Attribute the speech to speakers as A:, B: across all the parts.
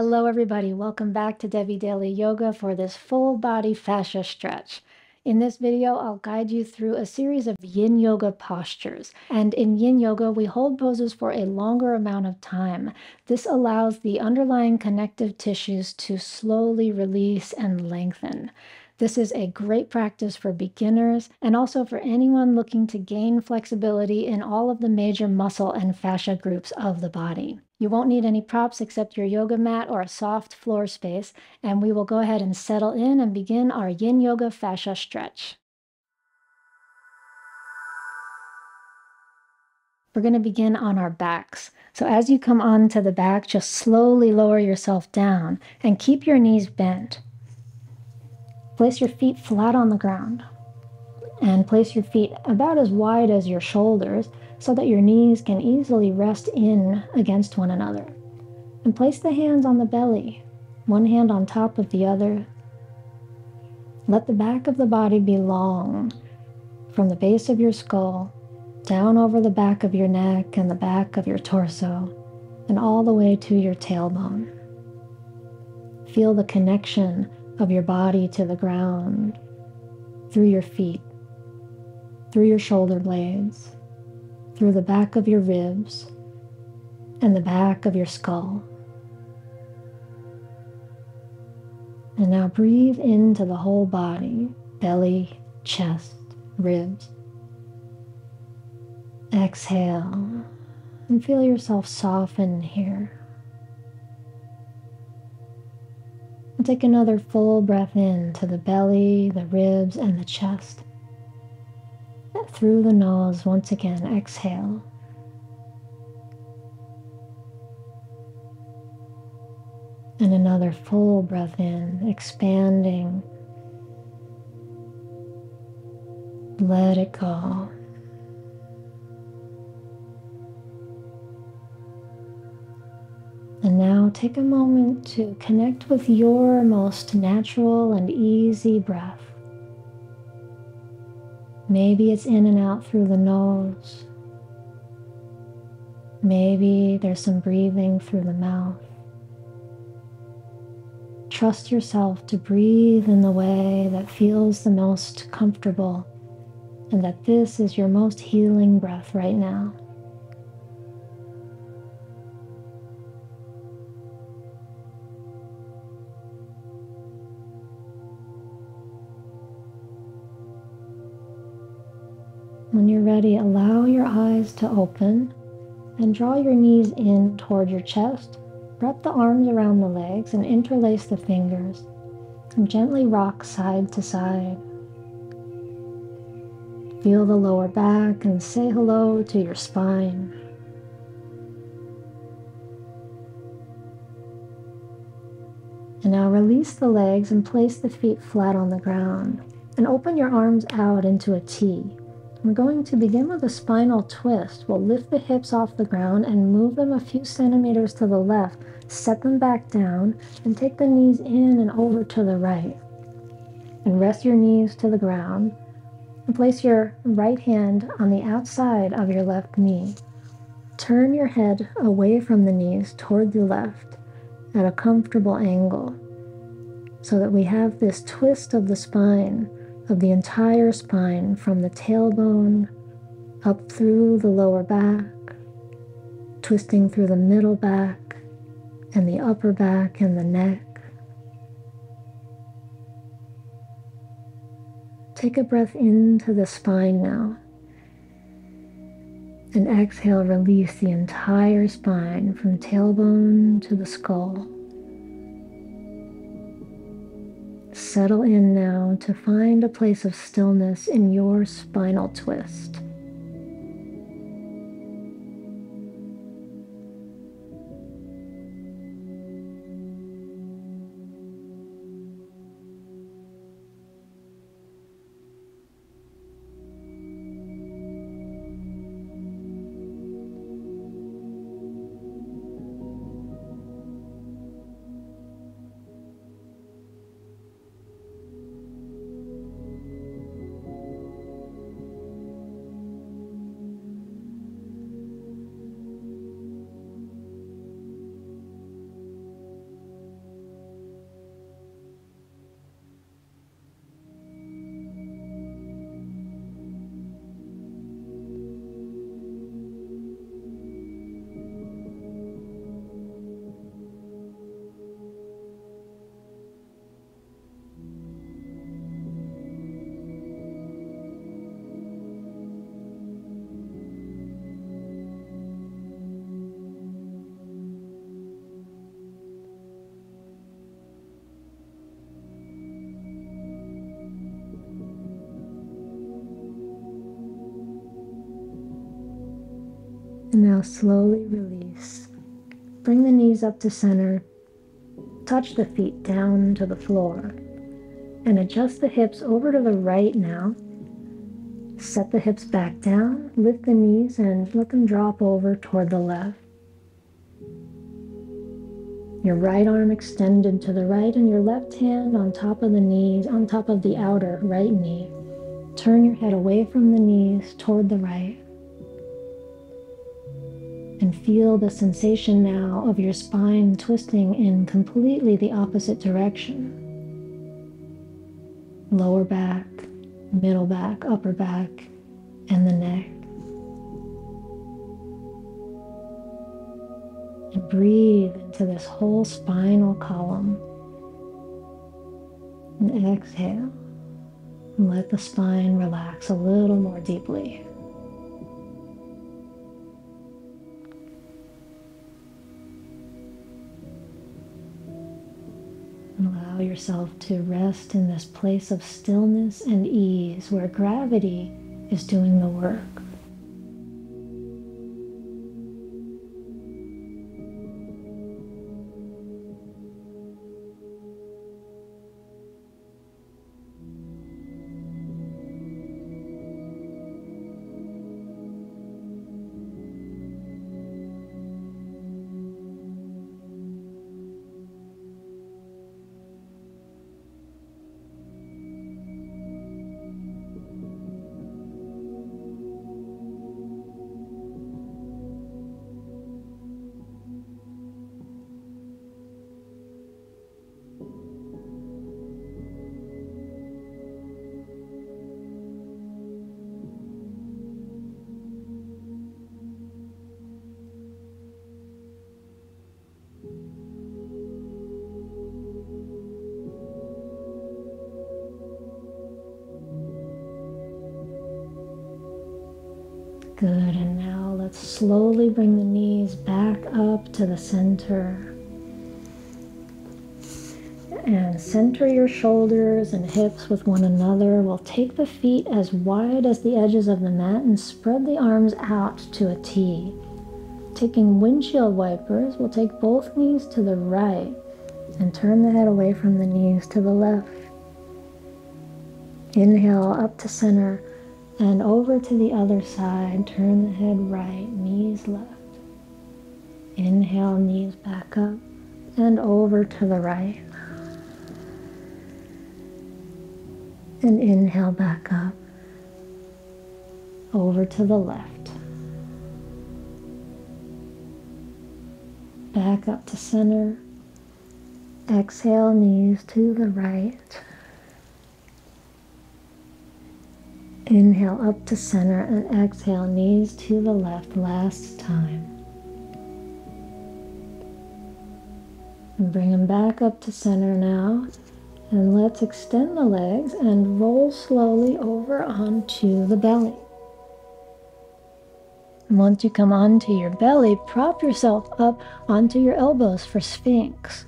A: Hello, everybody. Welcome back to Devi Daily Yoga for this full body fascia stretch. In this video, I'll guide you through a series of yin yoga postures. And in yin yoga, we hold poses for a longer amount of time. This allows the underlying connective tissues to slowly release and lengthen. This is a great practice for beginners and also for anyone looking to gain flexibility in all of the major muscle and fascia groups of the body. You won't need any props except your yoga mat or a soft floor space, and we will go ahead and settle in and begin our yin yoga fascia stretch. We're going to begin on our backs. So as you come onto the back, just slowly lower yourself down and keep your knees bent. Place your feet flat on the ground and place your feet about as wide as your shoulders so that your knees can easily rest in against one another. And place the hands on the belly, one hand on top of the other. Let the back of the body be long from the base of your skull down over the back of your neck and the back of your torso and all the way to your tailbone. Feel the connection of your body to the ground through your feet, through your shoulder blades, through the back of your ribs and the back of your skull. And now breathe into the whole body, belly, chest, ribs. Exhale and feel yourself soften here. And take another full breath in to the belly, the ribs, and the chest. Through the nose, once again, exhale. And another full breath in, expanding. Let it go. And now take a moment to connect with your most natural and easy breath. Maybe it's in and out through the nose. Maybe there's some breathing through the mouth. Trust yourself to breathe in the way that feels the most comfortable and that this is your most healing breath right now. When you're ready, allow your eyes to open and draw your knees in toward your chest. Wrap the arms around the legs and interlace the fingers and gently rock side to side. Feel the lower back and say hello to your spine. And now release the legs and place the feet flat on the ground and open your arms out into a T. We're going to begin with a spinal twist. We'll lift the hips off the ground and move them a few centimeters to the left, set them back down, and take the knees in and over to the right. And rest your knees to the ground and place your right hand on the outside of your left knee. Turn your head away from the knees toward the left at a comfortable angle so that we have this twist of the spine, of the entire spine, from the tailbone up through the lower back, twisting through the middle back and the upper back and the neck. Take a breath into the spine now. And exhale, release the entire spine from tailbone to the skull. Settle in now to find a place of stillness in your spinal twist. now slowly release. Bring the knees up to center. Touch the feet down to the floor. And adjust the hips over to the right now. Set the hips back down. Lift the knees and let them drop over toward the left. Your right arm extended to the right and your left hand on top of the knees, on top of the outer right knee. Turn your head away from the knees toward the right. And feel the sensation now of your spine twisting in completely the opposite direction. Lower back, middle back, upper back, and the neck. And breathe into this whole spinal column. And exhale. And let the spine relax a little more deeply. Allow yourself to rest in this place of stillness and ease where gravity is doing the work. Good, and now let's slowly bring the knees back up to the center. And center your shoulders and hips with one another. We'll take the feet as wide as the edges of the mat and spread the arms out to a T. Taking windshield wipers, we'll take both knees to the right and turn the head away from the knees to the left. Inhale up to center. And over to the other side, turn the head right, knees left. Inhale, knees back up, and over to the right. And inhale back up, over to the left. Back up to center. Exhale, knees to the right. Inhale up to center and exhale, knees to the left, last time. And bring them back up to center now. And let's extend the legs and roll slowly over onto the belly. And once you come onto your belly, prop yourself up onto your elbows for Sphinx.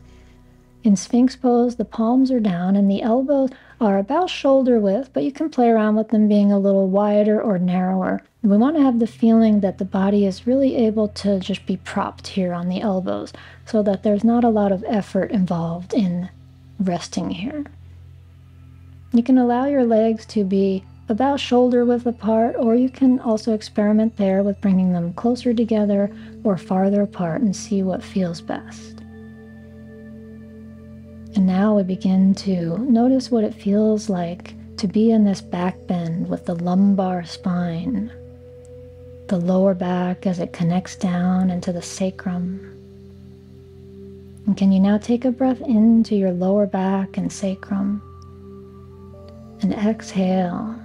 A: In Sphinx pose, the palms are down and the elbows are about shoulder width, but you can play around with them being a little wider or narrower. And we want to have the feeling that the body is really able to just be propped here on the elbows so that there's not a lot of effort involved in resting here. You can allow your legs to be about shoulder width apart, or you can also experiment there with bringing them closer together or farther apart and see what feels best. And now we begin to notice what it feels like to be in this back bend with the lumbar spine, the lower back as it connects down into the sacrum. And can you now take a breath into your lower back and sacrum? And exhale,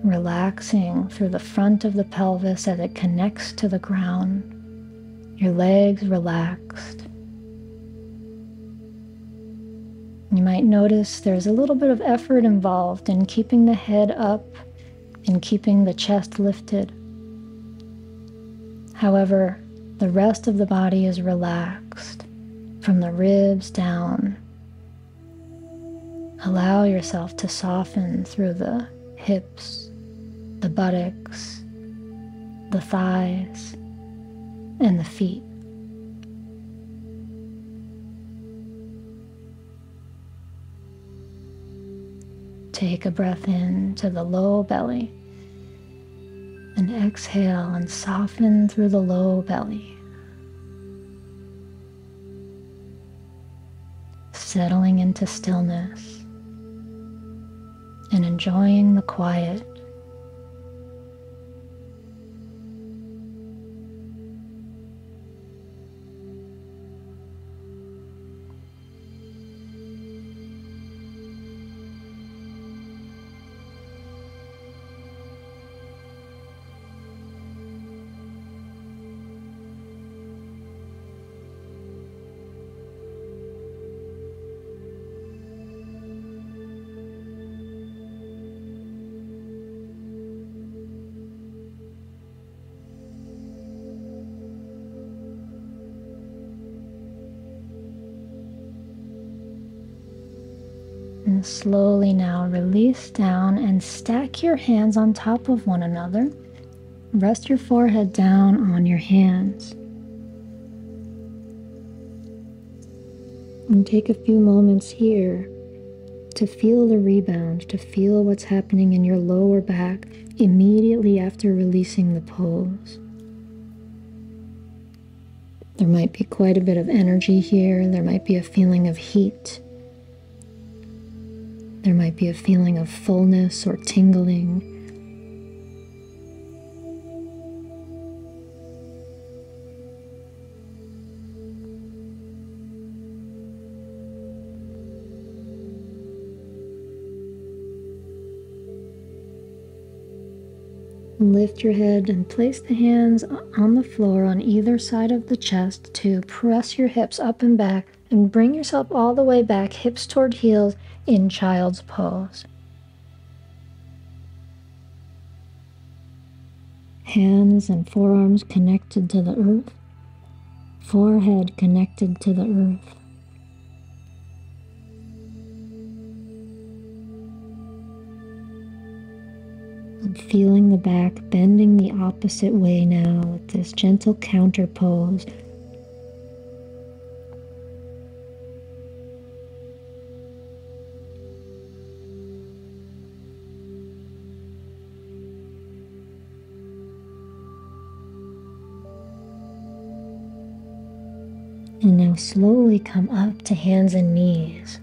A: relaxing through the front of the pelvis as it connects to the ground. Your legs relaxed. You might notice there's a little bit of effort involved in keeping the head up and keeping the chest lifted. However, the rest of the body is relaxed from the ribs down. Allow yourself to soften through the hips, the buttocks, the thighs, and the feet. Take a breath in to the low belly and exhale and soften through the low belly. Settling into stillness and enjoying the quiet. And slowly now release down and stack your hands on top of one another. Rest your forehead down on your hands. And take a few moments here to feel the rebound, to feel what's happening in your lower back immediately after releasing the pose. There might be quite a bit of energy here. There might be a feeling of heat. There might be a feeling of fullness or tingling. Lift your head and place the hands on the floor on either side of the chest to press your hips up and back and bring yourself all the way back, hips toward heels in child's pose. Hands and forearms connected to the earth, forehead connected to the earth. And feeling the back bending the opposite way now with this gentle counter pose. And now slowly come up to hands and knees.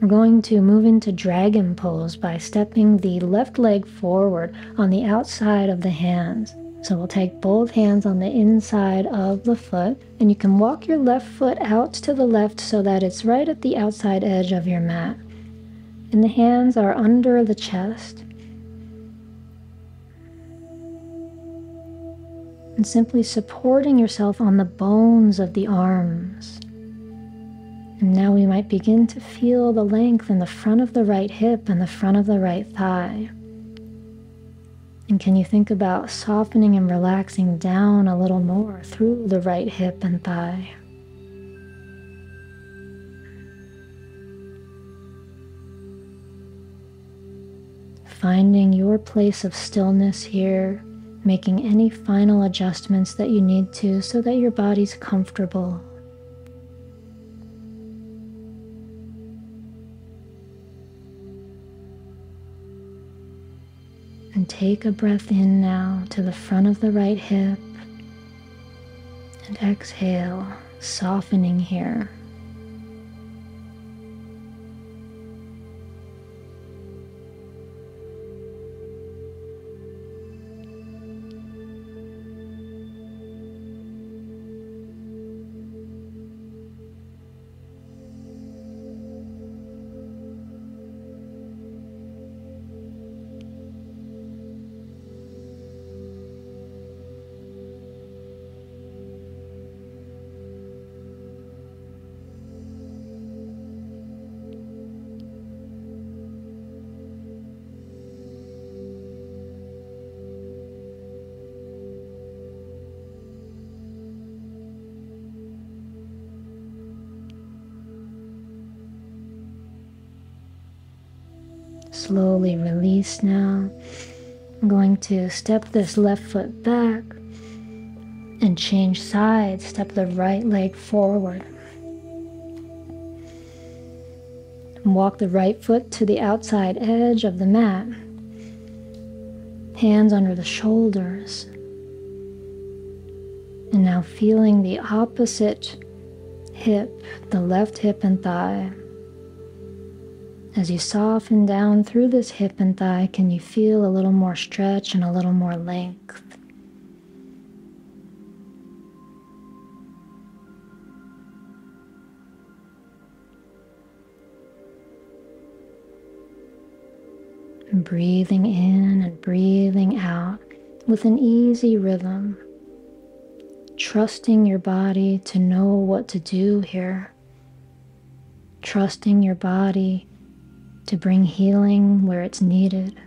A: We're going to move into dragon pose by stepping the left leg forward on the outside of the hands. So we'll take both hands on the inside of the foot, and you can walk your left foot out to the left so that it's right at the outside edge of your mat. And the hands are under the chest. And simply supporting yourself on the bones of the arms. And now we might begin to feel the length in the front of the right hip and the front of the right thigh. And can you think about softening and relaxing down a little more through the right hip and thigh? Finding your place of stillness here, making any final adjustments that you need to so that your body's comfortable. And take a breath in now to the front of the right hip and exhale, softening here. Slowly release now. I'm going to step this left foot back And change sides. Step the right leg forward. And walk the right foot to the outside edge of the mat. Hands under the shoulders. And now feeling the opposite hip, the left hip and thigh. As you soften down through this hip and thigh, can you feel a little more stretch and a little more length? And breathing in and breathing out with an easy rhythm. Trusting your body to know what to do here. Trusting your body to bring healing where it's needed.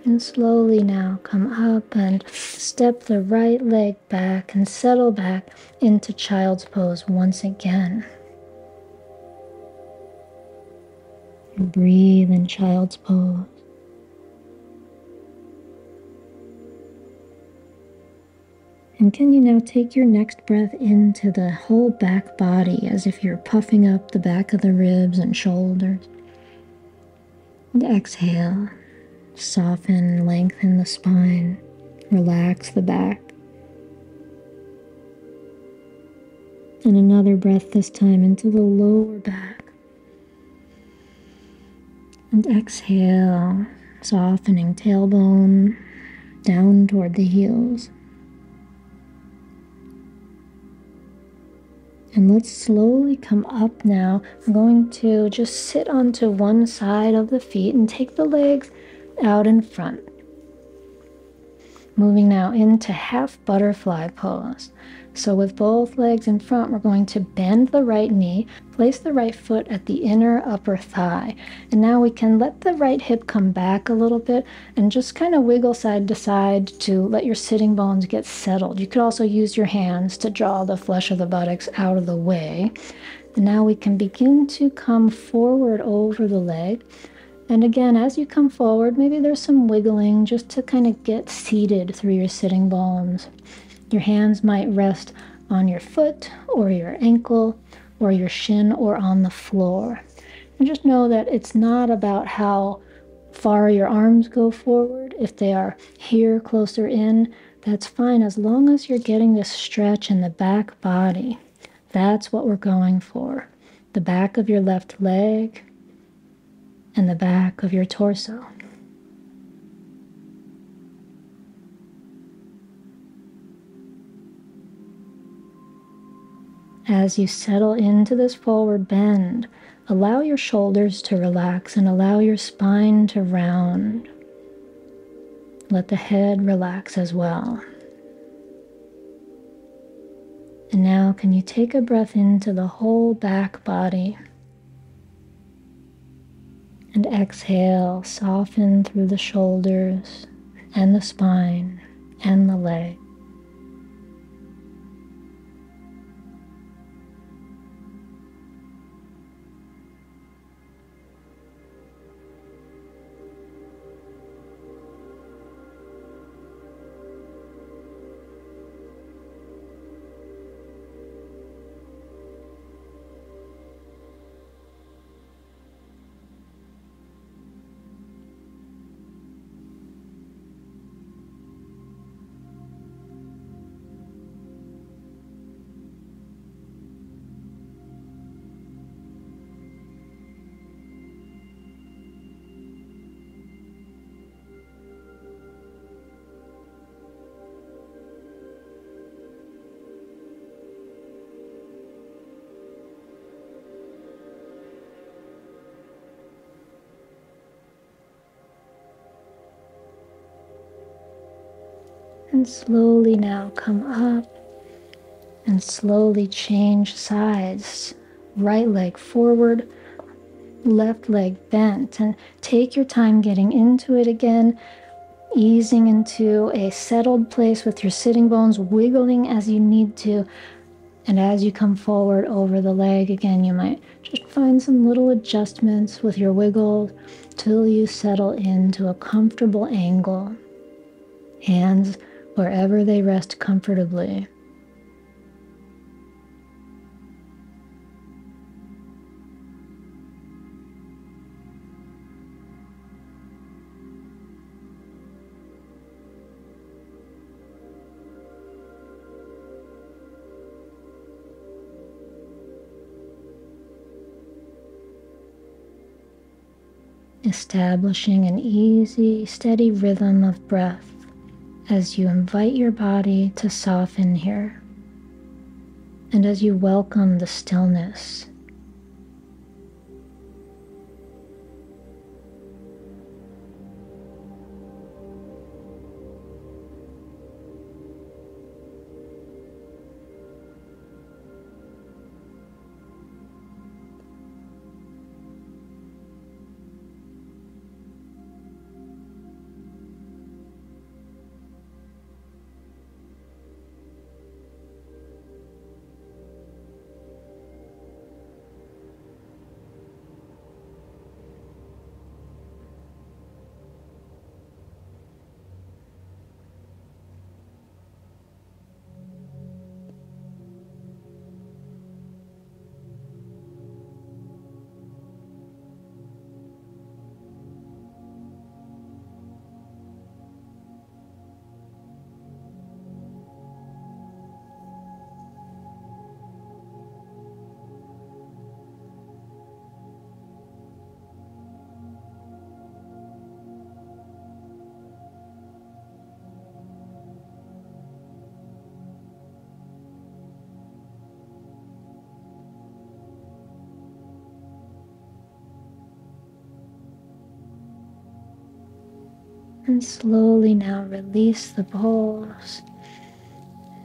A: And slowly now come up and step the right leg back and settle back into child's pose once again. And breathe in child's pose. And can you now take your next breath into the whole back body as if you're puffing up the back of the ribs and shoulders. And exhale. Soften, lengthen the spine, relax the back. And another breath this time into the lower back. And exhale, softening tailbone down toward the heels. And let's slowly come up now. I'm going to just sit onto one side of the feet and take the legs out in front. Moving now into half butterfly pose. So with both legs in front, we're going to bend the right knee, place the right foot at the inner upper thigh. And now we can let the right hip come back a little bit and just kind of wiggle side to side to let your sitting bones get settled. You could also use your hands to draw the flesh of the buttocks out of the way. And now we can begin to come forward over the leg. And again, as you come forward, maybe there's some wiggling just to kind of get seated through your sitting bones. Your hands might rest on your foot or your ankle or your shin or on the floor. And just know that it's not about how far your arms go forward. If they are here closer in, that's fine as long as you're getting this stretch in the back body. That's what we're going for. The back of your left leg and the back of your torso. As you settle into this forward bend, allow your shoulders to relax and allow your spine to round. Let the head relax as well. And now can you take a breath into the whole back body? And exhale, soften through the shoulders and the spine and the leg. And slowly now come up and slowly change sides. Right leg forward, left leg bent, and take your time getting into it again, easing into a settled place with your sitting bones, wiggling as you need to. And as you come forward over the leg again, you might just find some little adjustments with your wiggle till you settle into a comfortable angle. Hands wherever they rest comfortably. Establishing an easy, steady rhythm of breath as you invite your body to soften here, and as you welcome the stillness. And slowly now release the balls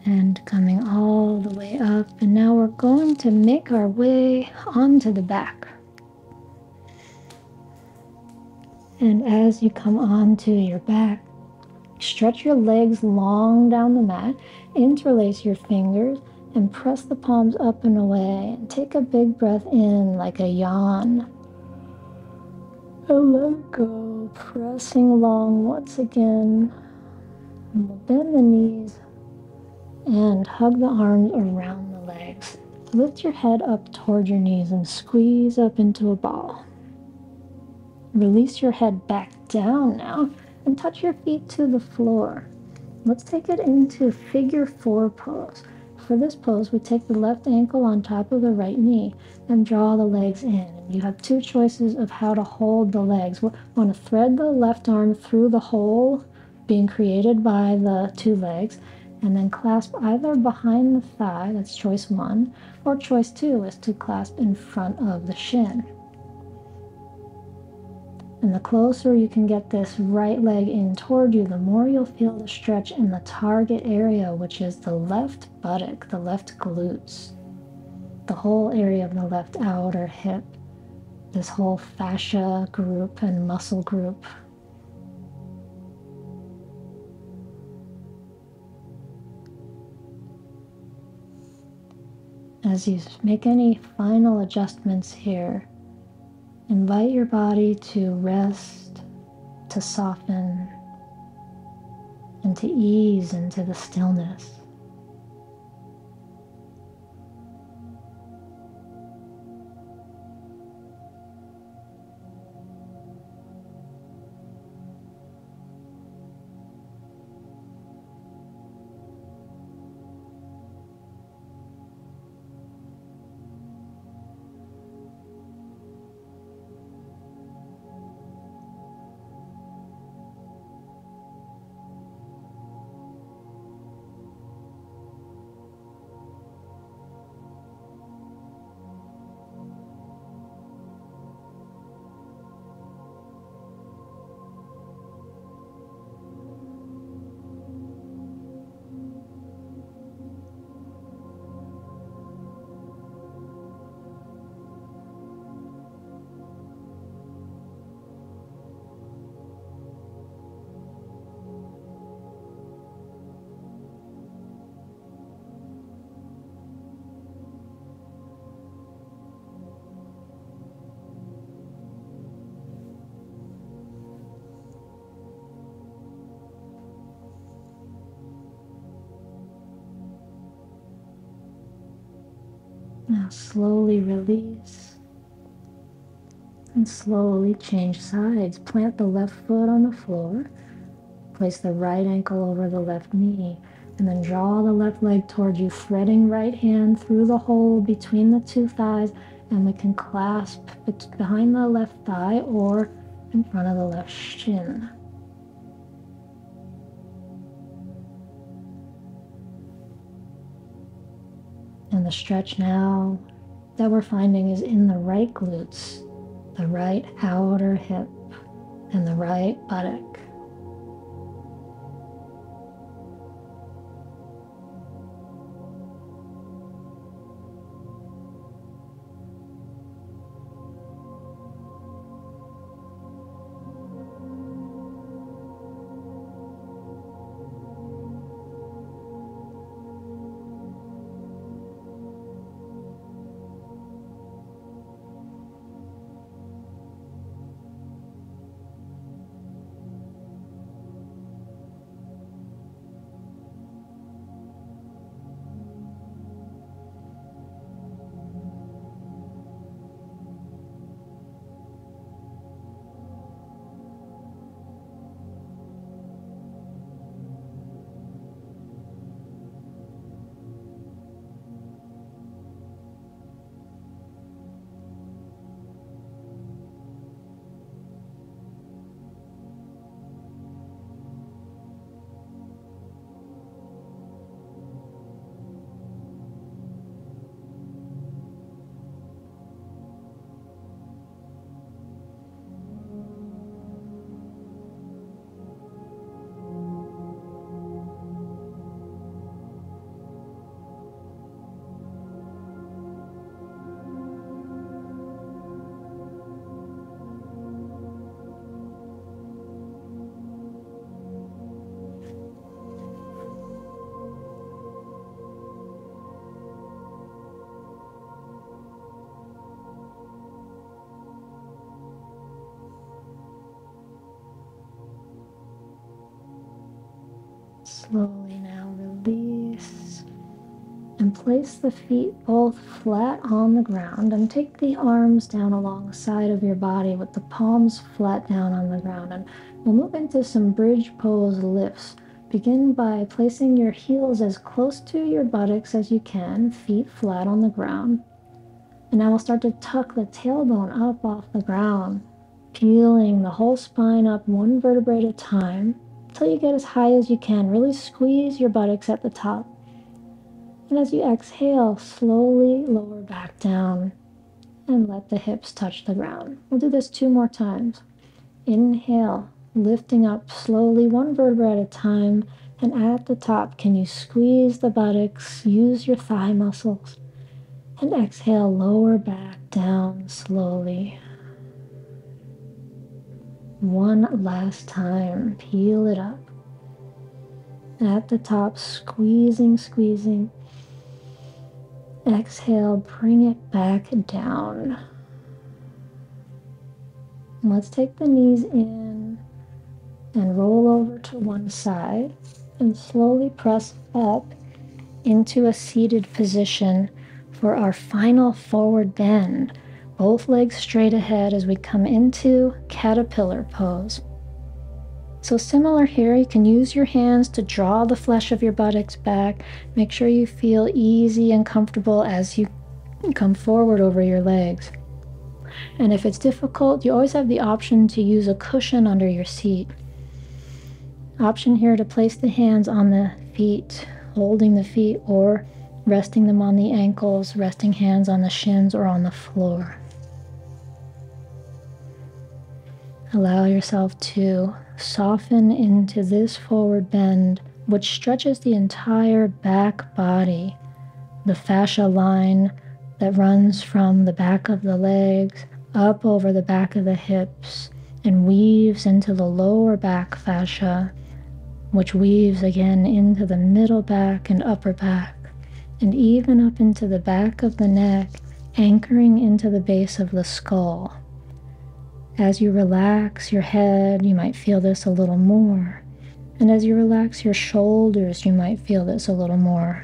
A: and coming all the way up. And now we're going to make our way onto the back. And as you come onto your back, stretch your legs long down the mat, interlace your fingers, and press the palms up and away. And take a big breath in like a yawn. And let go, pressing along once again. And we'll bend the knees and hug the arms around the legs. Lift your head up toward your knees and squeeze up into a ball. Release your head back down now and touch your feet to the floor. Let's take it into figure 4 pose. For this pose, we take the left ankle on top of the right knee and draw the legs in. And you have 2 choices of how to hold the legs. We want to thread the left arm through the hole being created by the 2 legs, and then clasp either behind the thigh, that's choice 1, or choice 2 is to clasp in front of the shin. And the closer you can get this right leg in toward you, the more you'll feel the stretch in the target area, which is the left buttock, the left glutes, the whole area of the left outer hip, this whole fascia group and muscle group. As you make any final adjustments here, invite your body to rest, to soften, and to ease into the stillness. Now slowly release and slowly change sides. Plant the left foot on the floor. Place the right ankle over the left knee. And then draw the left leg towards you, threading right hand through the hole between the two thighs. And we can clasp behind the left thigh or in front of the left shin. And the stretch now that we're finding is in the right glutes, the right outer hip, and the right buttock. Slowly now release and place the feet both flat on the ground and take the arms down along the side of your body with the palms flat down on the ground. And we'll move into some bridge pose lifts. Begin by placing your heels as close to your buttocks as you can, feet flat on the ground. And now we'll start to tuck the tailbone up off the ground, peeling the whole spine up one vertebrae at a time until you get as high as you can. Really squeeze your buttocks at the top. And as you exhale, slowly lower back down and let the hips touch the ground. We'll do this 2 more times. Inhale, lifting up slowly, one vertebra at a time. And at the top, can you squeeze the buttocks, use your thigh muscles. And exhale, lower back down slowly. One last time, peel it up. At the top, squeezing, squeezing. Exhale, bring it back down. And let's take the knees in and roll over to one side and slowly press up into a seated position for our final forward bend. Both legs straight ahead as we come into caterpillar pose. So similar here, you can use your hands to draw the flesh of your buttocks back. Make sure you feel easy and comfortable as you come forward over your legs. And if it's difficult, you always have the option to use a cushion under your seat. Option here to place the hands on the feet, holding the feet, or resting them on the ankles, resting hands on the shins or on the floor. Allow yourself to soften into this forward bend, which stretches the entire back body, the fascia line that runs from the back of the legs up over the back of the hips and weaves into the lower back fascia, which weaves again into the middle back and upper back, and even up into the back of the neck, anchoring into the base of the skull. As you relax your head, you might feel this a little more. And as you relax your shoulders, you might feel this a little more.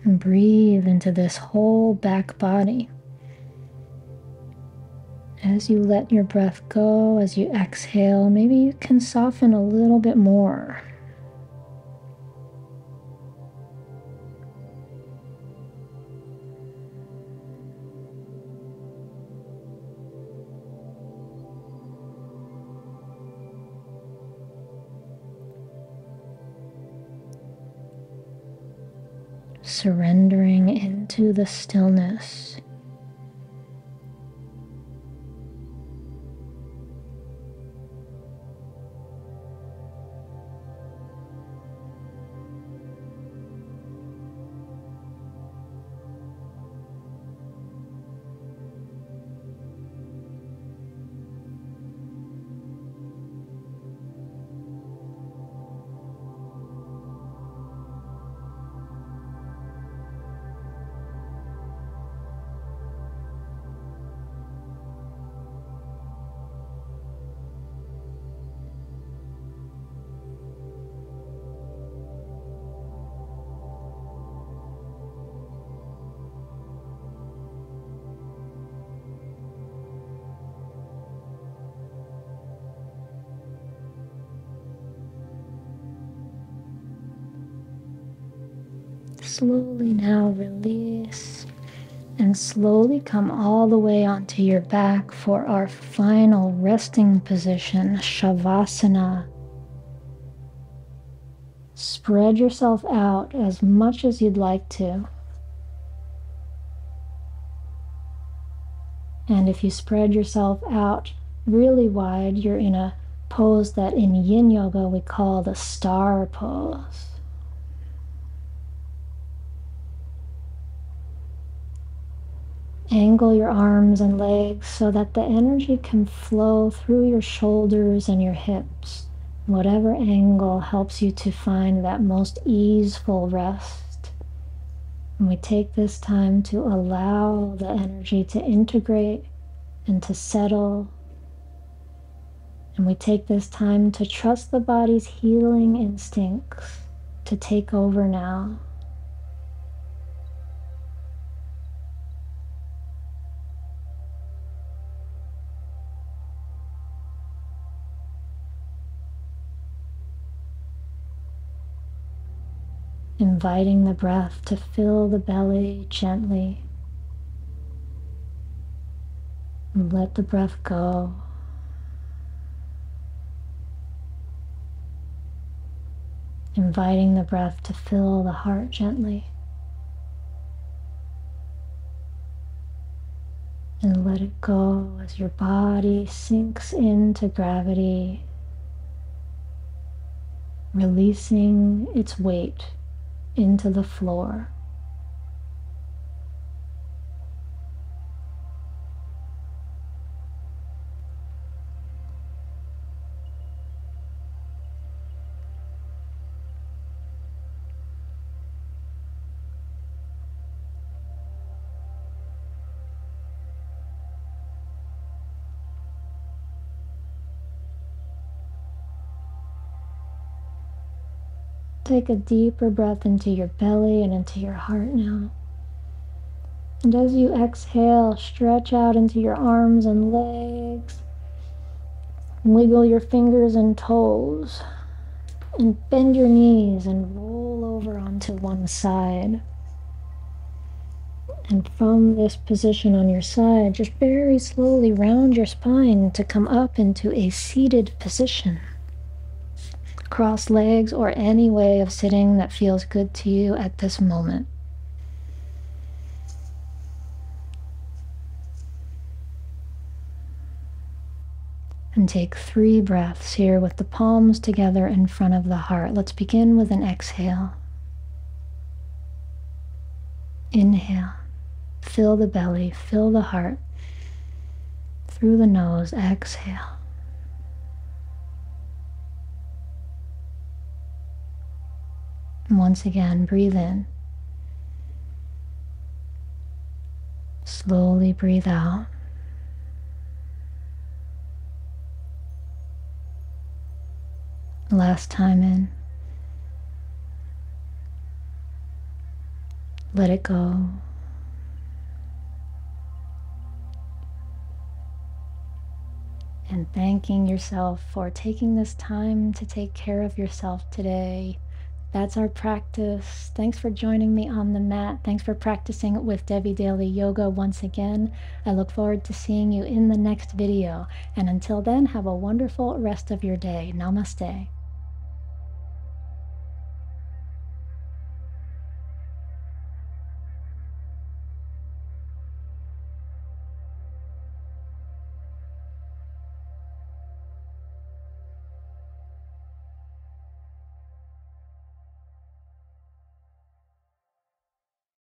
A: And breathe into this whole back body. As you let your breath go, as you exhale, maybe you can soften a little bit more. Surrendering into the stillness. Slowly now release and slowly come all the way onto your back for our final resting position, Shavasana. Spread yourself out as much as you'd like to. And if you spread yourself out really wide, you're in a pose that in Yin Yoga we call the star pose. Angle your arms and legs so that the energy can flow through your shoulders and your hips. Whatever angle helps you to find that most easeful rest. And we take this time to allow the energy to integrate and to settle. And we take this time to trust the body's healing instincts to take over now. Inviting the breath to fill the belly gently. And let the breath go. Inviting the breath to fill the heart gently. And let it go as your body sinks into gravity, releasing its weight into the floor. Take a deeper breath into your belly and into your heart now. And as you exhale, stretch out into your arms and legs. Wiggle your fingers and toes. And bend your knees and roll over onto one side. And from this position on your side, just very slowly round your spine to come up into a seated position. Cross legs or any way of sitting that feels good to you at this moment. And take 3 breaths here with the palms together in front of the heart. Let's begin with an exhale. Inhale. Fill the belly, fill the heart. Through the nose, exhale. And once again, breathe in. Slowly breathe out. Last time in. Let it go. And thanking yourself for taking this time to take care of yourself today. That's our practice. Thanks for joining me on the mat. Thanks for practicing with Devi Daily Yoga once again. I look forward to seeing you in the next video. And until then, have a wonderful rest of your day. Namaste.